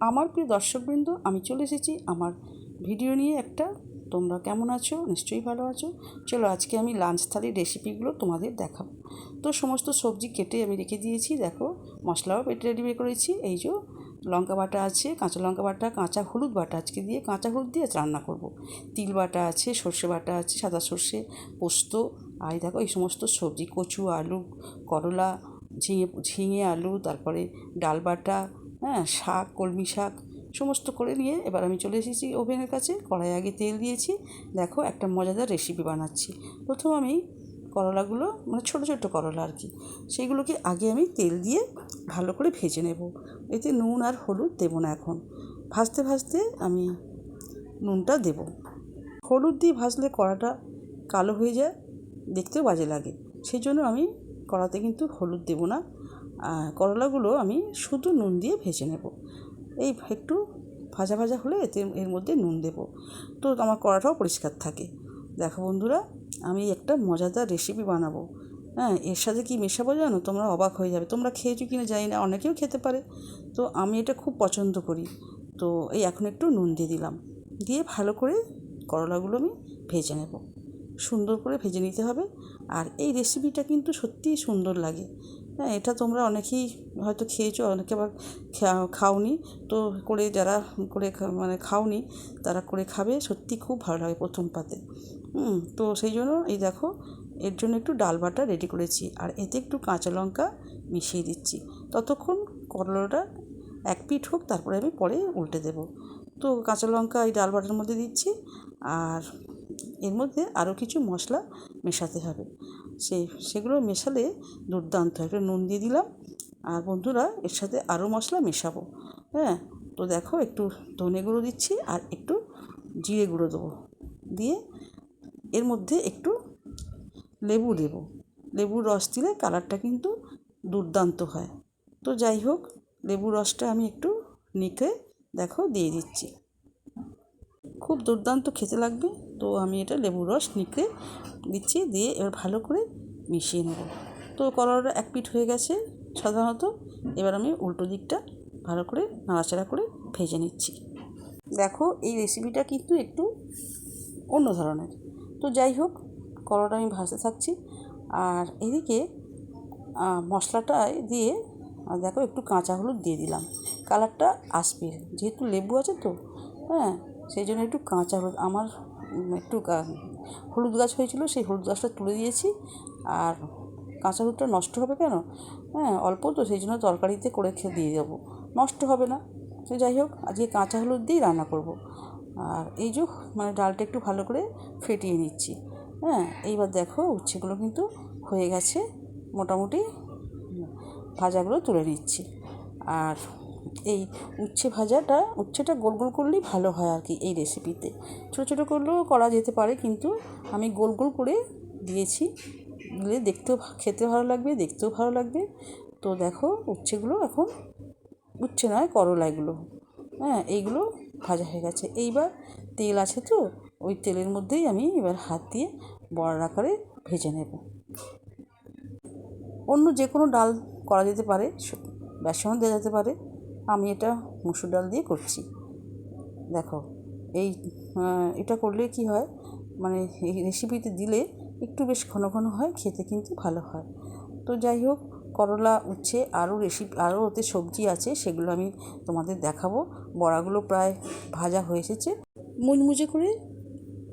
আমার প্রিয় দর্শকবৃন্দ, আমি চলে এসেছি আমার ভিডিও নিয়ে একটা। তোমরা কেমন আছো? নিশ্চয়ই ভালো আছো। চলো আজকে আমি লাঞ্চ থালির রেসিপিগুলো তোমাদের দেখাবো। তো সমস্ত সবজি কেটে আমি রেখে দিয়েছি। দেখো, মশলাও বেটে রেডি করেছি। এই যে লঙ্কা বাটা আছে, কাঁচা লঙ্কা বাটা, কাঁচা হলুদ বাটা আজকে দিয়ে, কাঁচা হলুদ দিয়ে রান্না করব। তিল বাটা আছে, সর্ষে বাটা আছে, সাদা সর্ষে, পোস্ত, আর দেখো এই সমস্ত সবজি, কচু, আলু, করলা, ঝিঙে আলু, তারপরে ডাল বাটা, হ্যাঁ, শাক, কলমি শাক সমস্ত করে নিয়ে এবার আমি চলে এসেছি ওভেনের কাছে। কড়াই আগে তেল দিয়েছি। দেখো একটা মজাদার রেসিপি বানাচ্ছি। প্রথম আমি করলাগুলো, মানে ছোটো ছোটো করলা আর কি, সেইগুলোকে আগে আমি তেল দিয়ে ভালো করে ভেজে নেব। এতে নুন আর হলুদ দেবো না এখন। ভাজতে ভাজতে আমি নুনটা দেব। হলুদ দিয়ে ভাজলে কড়াটা কালো হয়ে যায়, দেখতেও বাজে লাগে। সেই জন্য আমি কড়াতে কিন্তু হলুদ দেব না। করলাগুলো আমি শুধু নুন দিয়ে ভেজে নেব। এই একটু ভাজা ভাজা হলে এর মধ্যে নুন দেব, তো আমার কড়াটাও পরিষ্কার থাকে। দেখো বন্ধুরা, আমি একটা মজাদার রেসিপি বানাবো। হ্যাঁ, এর সাথে কী মেশাবো জানো? তোমরা অবাক হয়ে যাবে। তোমরা খেয়েছো কি না জানি না, অনেকেও খেতে পারে। তো আমি এটা খুব পছন্দ করি। তো এই এখন একটু নুন দিয়ে দিলাম, দিয়ে ভালো করে করলাগুলো আমি ভেজে নেব। সুন্দর করে ভেজে নিতে হবে। আর এই রেসিপিটা কিন্তু সত্যিই সুন্দর লাগে। হ্যাঁ, এটা তোমরা অনেকেই হয়তো খেয়েছো, অনেকে আবার খাওনি। তো করে যারা করে মানে খাওনি, তারা করে খাবে, সত্যি খুব ভালো লাগে প্রথম পাতে। তো সেই জন্য এই দেখো, এর জন্য একটু ডাল বাটা রেডি করেছি, আর এতে একটু কাঁচা লঙ্কা মিশিয়ে দিচ্ছি। ততক্ষণ করলাটা এক পিঠ হোক, তারপরে আমি পরে উল্টে দেব। তো কাঁচা লঙ্কা এই ডাল বাটার মধ্যে দিচ্ছি, আর এর মধ্যে আরও কিছু মশলা মেশাতে হবে। সেগুলো মেশালে দুর্দান্ত হয়। একটু নুন দিয়ে দিলাম, আর বন্ধুরা এর সাথে আরও মশলা মেশাবো। হ্যাঁ, তো দেখো একটু ধনে গুঁড়ো দিচ্ছি, আর একটু জিরে গুঁড়ো দেবো। দিয়ে এর মধ্যে একটু লেবু দেব। লেবুর রস দিলে কালারটা কিন্তু দুর্দান্ত হয়। তো যাই হোক, লেবুর রসটা আমি একটু নিখে দেখো দিয়ে দিচ্ছি। খুব দুর্দান্ত খেতে লাগবে। তো আমি এটা লেবুর রস নিখে দিচ্ছি, দিয়ে এবার ভালো করে মিশিয়ে নেব। তো করলাটা এক পিঠ হয়ে গেছে সাধারণত। এবার আমি উল্টো দিকটা ভালো করে নাড়াচাড়া করে ভেজে নিচ্ছি। দেখো, এই রেসিপিটা কিন্তু একটু অন্য ধরনের। তো যাই হোক, করলাটা আমি ভাজতে থাকছি, আর এদিকে মশলাটায় দিয়ে দেখো একটু কাঁচা হলুদ দিয়ে দিলাম। কালারটা আসবে, যেহেতু লেবু আছে তো, হ্যাঁ, সেই জন্য একটু কাঁচা হলুদ, আমার একটু হলুদ গাছ হয়েছিল, সেই হলুদ গাছটা তুলে দিয়েছি। আর কাঁচা হলুদটা নষ্ট হবে কেন? হ্যাঁ, অল্প তো, সেই জন্য তরকারিতে করে দিয়ে দেবো, নষ্ট হবে না। তো যাই হোক, আজকে কাঁচা হলুদ দিয়েই রান্না করব। আর এই যে মানে ডালটা একটু ভালো করে ফেটিয়ে নিচ্ছি। হ্যাঁ, এইবার দেখো উচ্ছেগুলো কিন্তু হয়ে গেছে মোটামুটি। ভাজাগুলো তুলে নিচ্ছি। আর এই উচ্ছেটা গোল গোল করলেই ভালো হয় আর কি এই রেসিপিতে। ছোটো ছোটো করলেও করা যেতে পারে, কিন্তু আমি গোল গোল করে দিয়েছি। দিলে দেখতেও খেতে ভালো লাগবে, দেখতেও ভালো লাগবে। তো দেখো উচ্ছেগুলো এখন, উচ্ছে নয় করলা এগুলো, হ্যাঁ, এইগুলো ভাজা হয়ে গেছে। এইবার তেল আছে তো, ওই তেলের মধ্যেই আমি এবার হাত দিয়ে বড়ার আকারে ভেজে নেব। অন্য যে কোনো ডাল করা যেতে পারে, বেসনও দেওয়া যেতে পারে। আমি এটা মসুর ডাল দিয়ে করছি। দেখো, এটা করলে কি হয়, মানে এই রেসিপিতে দিলে একটু বেশ ঘন ঘন হয়, খেতে কিন্তু ভালো হয়। তো যাই হোক, করলা, উচ্ছে, আরও ওতে সবজি আছে, সেগুলো আমি তোমাদের দেখাবো। বড়াগুলো প্রায় ভাজা হয়ে এসেছে, মুচমুচে করে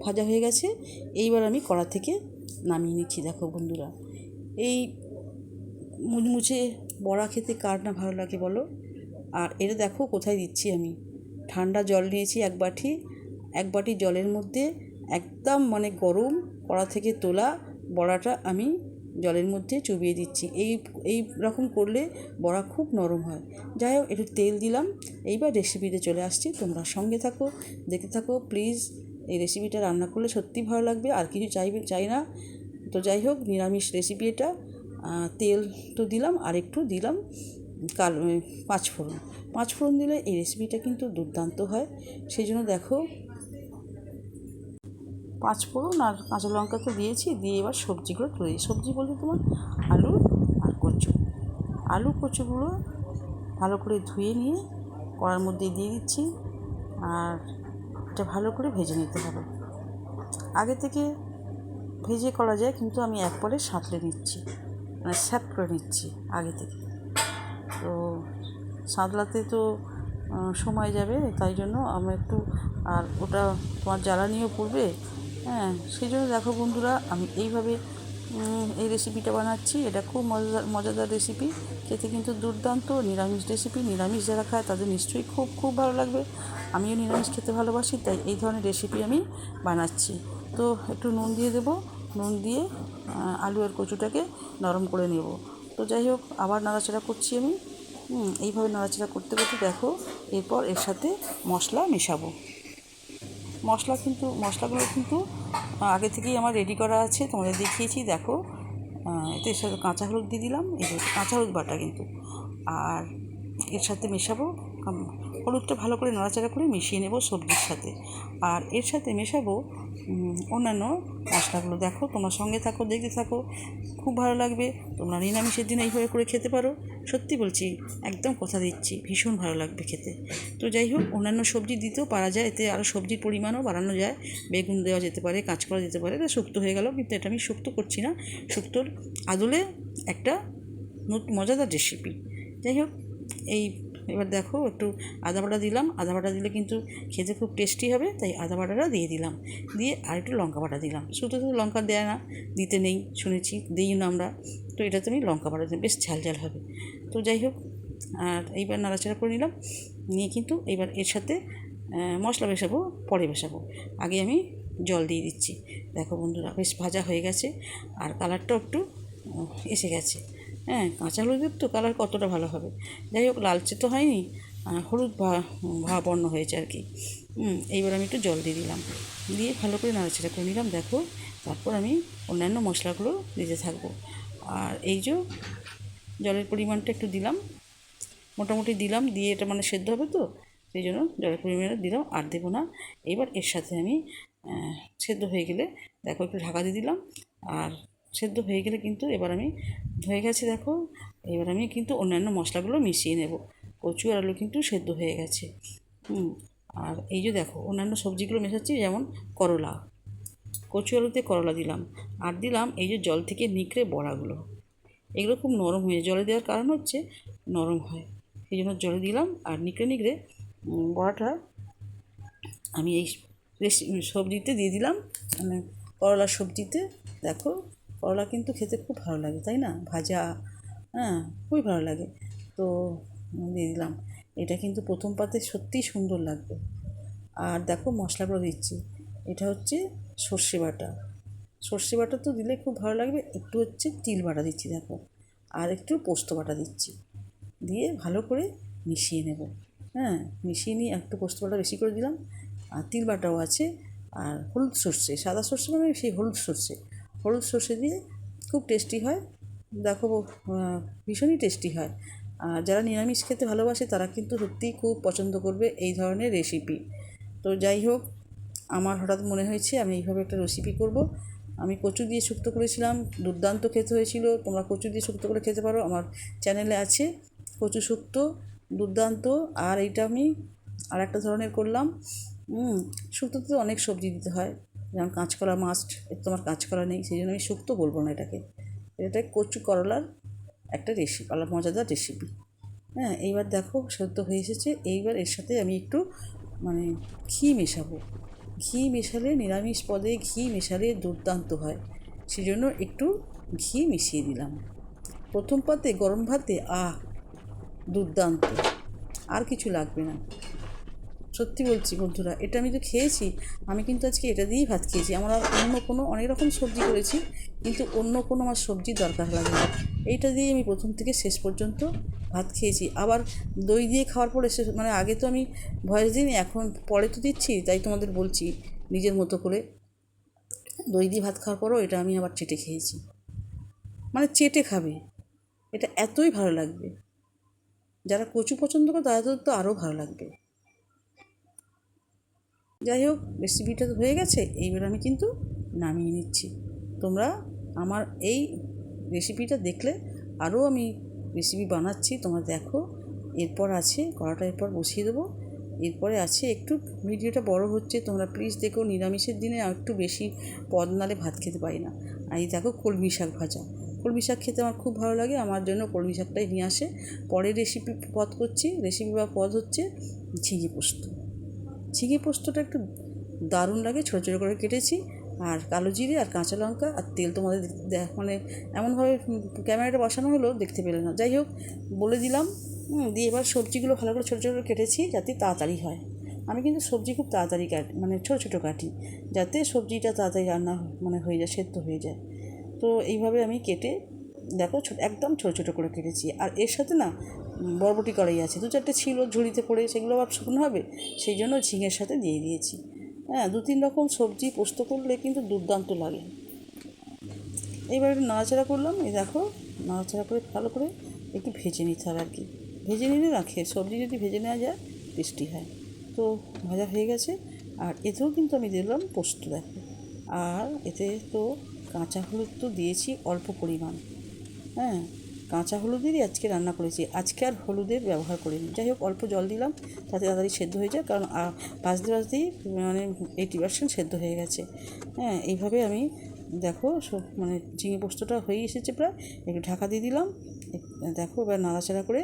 ভাজা হয়ে গেছে। এইবার আমি কড়া থেকে নামিয়ে নিচ্ছি। দেখো বন্ধুরা, এই মুচমুচে বড়া খেতে কার না ভালো লাগে বলো? আর এটা দেখো কোথায় দিচ্ছি আমি। ঠান্ডা জল নিয়েছি এক বাটি জলের মধ্যে একদম মানে গরম কড়া থেকে তোলা বড়াটা আমি জলের মধ্যে চুবিয়ে দিচ্ছি। এই রকম করলে বড়া খুব নরম হয়। যাই হোক, একটু তেল দিলাম। এইবার রেসিপিতে চলে আসছি, তোমরা সঙ্গে থাকো, দেখতে থাকো প্লিজ। এই রেসিপিটা রান্না করলে সত্যি ভালো লাগবে, আর কিছু চাই না। তো যাই হোক, নিরামিষ রেসিপি এটা। তেল তো দিলাম, আর একটু দিলাম পাঁচফোড়ন দিলে এই রেসিপিটা কিন্তু দুর্দান্ত হয়। সেই জন্য দেখো, পাঁচফোড়ন আর কাঁচা লঙ্কা তো দিয়েছি, দিয়ে এবার সবজিগুলো তুলে দিই। সবজি বলতে তোমার আলু আর কচু। আলু কচুগুলো ভালো করে ধুয়ে নিয়ে কড়ার মধ্যে দিয়ে দিচ্ছি। আর এটা ভালো করে ভেজে নিতে হবে। আগে থেকে ভেজে করা যায়, কিন্তু আমি একবারে সাঁতলে নিচ্ছি, মানে স্যাপ করে নিচ্ছি আগে থেকে। তো সাঁতলাতে তো সময় যাবে, তাই জন্য আমরা একটু, আর ওটা তোমার জ্বালানিও পড়বে, হ্যাঁ, সেই জন্য দেখো বন্ধুরা, আমি এইভাবে এই রেসিপিটা বানাচ্ছি। এটা খুব মজাদার রেসিপি, খেতে কিন্তু দুর্দান্ত। নিরামিষ রেসিপি, নিরামিষ যারা খায় তাদের নিশ্চয়ই খুব খুব ভালো লাগবে। আমিও নিরামিষ খেতে ভালোবাসি, তাই এই ধরনের রেসিপি আমি বানাচ্ছি। তো একটু নুন দিয়ে দেবো, নুন দিয়ে আলু আর কচুটাকে নরম করে নেব। তো যাই হোক, আবার নাড়াচাড়া করছি আমি। এইভাবে নাড়াচাড়া করতে করতে দেখো, এরপর এর সাথে মশলা মেশাবো। মশলাগুলো কিন্তু আগে থেকেই আমার রেডি করা আছে, তোমাদের দেখিয়েছি। দেখো, এতে সাথে কাঁচা হলুদ দিয়ে দিলাম, এই যে কাঁচা হলুদ বাটা কিন্তু। আর এর সাথে মেশাবো, হলুদটা ভালো করে নাড়াচাড়া করে মিশিয়ে নেব সবজির সাথে। আর এর সাথে মেশাবো অন্যান্য মশলাগুলো। দেখো, তোমার সঙ্গে থাকো, দেখতে থাকো, খুব ভালো লাগবে। তোমরা নিরামিষের দিন এইভাবে করে খেতে পারো, সত্যি বলছি, একদম কথা দিচ্ছি, ভীষণ ভালো লাগবে খেতে। তো যাই হোক, অন্যান্য সবজি দিতেও পারা যায়, এতে আরও সবজির পরিমাণও বাড়ানো যায়। বেগুন দেওয়া যেতে পারে, কাঁচকলা দিতে পারে, এটা শুক্তো হয়ে গেল, কিন্তু এটা আমি শুক্তো করছি না। শুক্তোর আদলে একটা মজাদার রেসিপি। যাই হোক, এবার দেখো, একটু আদা বাটা দিলাম। আদা বাটা দিলে কিন্তু খেতে খুব টেস্টি হবে, তাই আদা বাটাটা দিয়ে দিলাম। দিয়ে আর একটু লঙ্কা বাটা দিলাম। শুধু তো লঙ্কা দেয় না, দিতে নেই শুনেছি, দিই না আমরা। তো এটাতে আমি লঙ্কা বাটা দিই, বেশ ঝাল ঝাল হবে। তো যাই হোক, আর এইবার নাড়াচাড়া করে নিলাম, নিয়ে কিন্তু এবার এর সাথে মশলা মেশাবো, পরে মেশাবো। আগে আমি জল দিয়ে দিচ্ছি। দেখো বন্ধুরা, বেশ ভাজা হয়ে গেছে, আর কালারটাও একটু এসে গেছে। হ্যাঁ, কাঁচা হলুদের তো কালার কতটা ভালো হবে। যাই হোক, লালচে তো হয়নি, হলুদ ভাবাপন্ন হয়েছে আর কি। এইবার আমি একটু জল দিয়ে দিলাম, দিয়ে ভালো করে নাড়াচাড়া করে নিলাম। দেখো, তারপর আমি অন্যান্য মশলাগুলো দিতে থাকবো। আর এই যে জলের পরিমাণটা একটু দিলাম, মোটামুটি দিলাম, দিয়ে এটা মানে সেদ্ধ হবে তো, সেই জন্য জলের পরিমাণটা দিলাম, আর দেবো না। এবার এর সাথে আমি সেদ্ধ হয়ে গেলে, দেখো, একটু ঢাকা দিয়ে দিলাম। আর সেদ্ধ হয়ে গেলে কিন্তু এবার আমি, হয়ে গেছে দেখো, এবার আমি কিন্তু অন্যান্য মশলাগুলো মিশিয়ে নেব। কচু আর আলু কিন্তু সেদ্ধ হয়ে গেছে। আর এই যে দেখো, অন্যান্য সবজিগুলো মেশাচ্ছি, যেমন করলা, কচু আলুতে করলা দিলাম, আর দিলাম এই যে জল থেকে নিকড়ে বড়াগুলো। এগুলো খুব নরম হয়ে, জলে দেওয়ার কারণ হচ্ছে নরম হয়, সেই জন্য জলে দিলাম। আর নিকড়ে নিকড়ে বড়াটা আমি এই সবজিতে দিয়ে দিলাম, মানে করলার সবজিতে। দেখো, করলা কিন্তু খেতে খুব ভালো লাগে, তাই না? ভাজা, হ্যাঁ, খুবই ভালো লাগে। তো দিয়ে দিলাম। এটা কিন্তু প্রথম পাতে সত্যিই সুন্দর লাগবে। আর দেখো, মশলাগুলো দিচ্ছি। এটা হচ্ছে সর্ষে বাটা। সর্ষে বাটা তো দিলে খুব ভালো লাগবে। একটু হচ্ছে তিল বাটা দিচ্ছি, দেখো, আর একটু পোস্ত বাটা দিচ্ছি, দিয়ে ভালো করে মিশিয়ে নেব। হ্যাঁ, মিশিয়ে নিয়ে একটু পোস্ত বাটা বেশি করে দিলাম, আর তিল বাটাও আছে। আর হলুদ সর্ষে, সাদা সর্ষে মানে সেই হলুদ সর্ষে দিয়ে খুব টেস্টি হয়। দেখো, ভীষণই টেস্টি হয়। আর যারা নিরামিষ খেতে ভালোবাসে তারা কিন্তু সত্যিই খুব পছন্দ করবে এই ধরনের রেসিপি। তো যাই হোক, আমার হঠাৎ মনে হয়েছে আমি এইভাবে একটা রেসিপি করব। আমি কচু দিয়ে শুক্তো করেছিলাম, দুর্দান্ত খেতে হয়েছিল। তোমরা কচু দিয়ে শুক্তো করে খেতে পারো, আমার চ্যানেলে আছে কচু শুক্তো, দুর্দান্ত। আর এইটা আমি আর একটা ধরনের করলাম। শুক্তোতে অনেক সবজি দিতে হয়, যেমন কাঁচকলা মাস্ট, তোমার কাঁচকলা নেই, সেই জন্য আমি শুক্তো বলবো না এটাকে। এটা কচু করলার একটা রেসিপি, আলাদা মজাদার রেসিপি। হ্যাঁ, এইবার দেখো সেদ্ধ হয়ে এসেছে। এইবার এর সাথে আমি একটু মানে ঘি মেশাবো। ঘি মেশালে, নিরামিষ পদে ঘি মেশালে দুর্দান্ত হয়, সেই জন্য একটু ঘি মিশিয়ে দিলাম। প্রথম পাতে গরম ভাতে দুর্দান্ত, আর কিছু লাগবে না। সত্যি বলছি বন্ধুরা, এটা আমি তো খেয়েছি, আমি কিন্তু আজকে এটা দিয়েই ভাত খেয়েছি। আমার আর অন্য কোনো, অনেক রকম সবজি করেছি, কিন্তু অন্য কোনো আমার সবজির দরকার লাগে না। এইটা দিয়েই আমি প্রথম থেকে শেষ পর্যন্ত ভাত খেয়েছি। আবার দই দিয়ে খাওয়ার পরে মানে আগে তো আমি ভয়েস দিইনি, এখন পরে তো দিচ্ছি, তাই তোমাদের বলছি নিজের মতো করে। দই দিয়ে ভাত খাওয়ার পরও এটা আমি আবার চেটে খেয়েছি, মানে চেটে খাবে, এটা এতই ভালো লাগবে। যারা কচু পছন্দ করে তাদের তো আরও ভালো লাগবে। যাই হোক, রেসিপিটা তো হয়ে গেছে, এইবার আমি কিন্তু নামিয়ে নিচ্ছি। তোমরা আমার এই রেসিপিটা দেখলে, আরও আমি রেসিপি বানাচ্ছি, তোমরা দেখো। এরপর আছে কড়াটা এরপর বসিয়ে দেবো। এরপরে আছে একটু ভিডিওটা বড় হচ্ছে, তোমরা প্লিজ দেখো। নিরামিষের দিনে একটু বেশি পদ নালে ভাত খেতে পারি না। আর এই দেখো কলমি শাক ভাজা। কলমি শাক খেতে আমার খুব ভালো লাগে, আমার জন্য কলমি শাকটাই নিয়ে আসে। পরে রেসিপি পদ করছি, রেসিপি বা পদ হচ্ছে ঝিঙে পোস্ত। ঝিঙে পোস্তটা একটু দারুণ লাগে, ছোটো ছোটো করে কেটেছি। আর কালো জিরে আর কাঁচা লঙ্কা আর তেল তোমাদের মানে এমনভাবে ক্যামেরাটা বসানো হলো দেখতে পেলে না, যাই হোক বলে দিলাম। দিয়ে এবার সবজিগুলো ভালো করে ছোটো ছোটো করে কেটেছি যাতে তাড়াতাড়ি হয়। আমি কিন্তু সবজি খুব তাড়াতাড়ি কাটি, মানে ছোটো ছোটো কাটি, যাতে সবজিটা তাড়াতাড়ি রান্না মানে হয়ে যায়, সেদ্ধ হয়ে যায়। তো এইভাবে আমি কেটে দেখো একদম ছোটো ছোটো করে কেটেছি। আর এর সাথে না বরবটি কড়াই আছে, 2-4টে ছিল ঝুড়িতে পড়ে, সেগুলো আবার শুকনো হবে, সেই জন্য ঝিঙের সাথে দিয়ে দিয়েছি। হ্যাঁ, 2-3 রকম সবজি পোস্ত করলে কিন্তু দুর্দান্ত লাগে। এইবার একটু নাড়াচাড়া করলাম, এই দেখো নাড়াচাড়া করে ভালো করে একটু ভেজে নিতে হবে আর কি। ভেজে নিলে না খেয়ে সবজি যদি ভেজে নেওয়া যায় টেস্টি হয়। তো ভাজা হয়ে গেছে। আর এতেও কিন্তু আমি দিলাম পোস্ত, দেখো। আর এতে তো কাঁচা হলুদ তো দিয়েছি অল্প পরিমাণ। হ্যাঁ, কাঁচা হলুদেরই আজকে রান্না করেছি, আজকে আর হলুদের ব্যবহার করিনি। যাই হোক অল্প জল দিলাম তাতে তাড়াতাড়ি সেদ্ধ হয়ে যায়, কারণ ভাজতে ভাজতেই মানে 80% সেদ্ধ হয়ে গেছে। হ্যাঁ, এইভাবে আমি দেখো সব মানে ঝিঙে পোস্তটা হয়ে এসেছে প্রায়, একটু ঢাকা দিয়ে দিলাম। দেখো এবার নাড়াচাড়া করে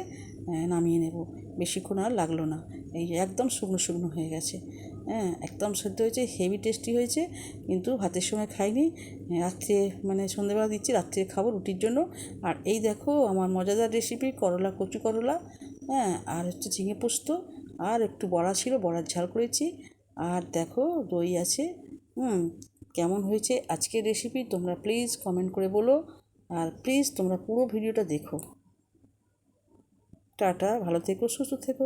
নামিয়ে নেব। বেশিক্ষণ আর লাগলো না, এই একদম শুকনো শুকনো হয়ে গেছে। হ্যাঁ, একদম সেদ্ধ হয়েছে, হেভি টেস্টি হয়েছে। কিন্তু ভাতের সময় খাইনি, রাত্রে মানে সন্ধ্যেবেলা দিচ্ছি, রাত্রে খাবো রুটির জন্য। আর এই দেখো আমার মজাদার রেসিপি করলা, কচু করলা। হ্যাঁ, আর হচ্ছে ঝিঙে পোস্ত, আর একটু বড়া ছিল, বড়ার ঝাল করেছি। আর দেখো দই আছে। কেমন হয়েছে আজকের রেসিপি তোমরা প্লিজ কমেন্ট করে বলো। আর প্লিজ তোমরা পুরো ভিডিওটা দেখো। টাটা, ভালো থেকো, সুস্থ থেকো।